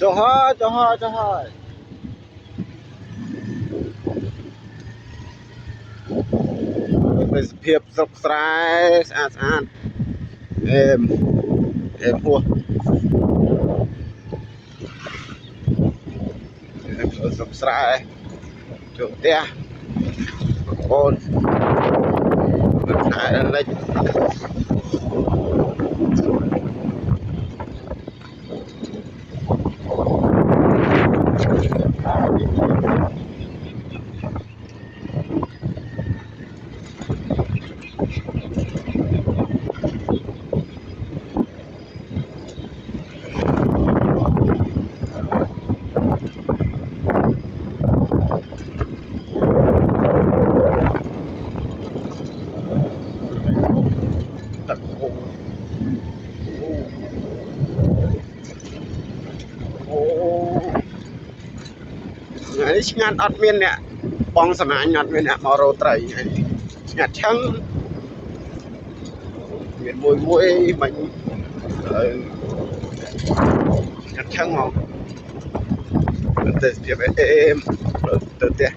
cho hơi phiệp sọc sài sàn em hùa sọc sài chỗ tia con lại lên ngày ngàn ọt miên nè bong sân ảnh ọt miên nè màu rô tẩy ngạt trắng miền mùi mũi mình ngạt trắng màu từ tiệp em từ tiệp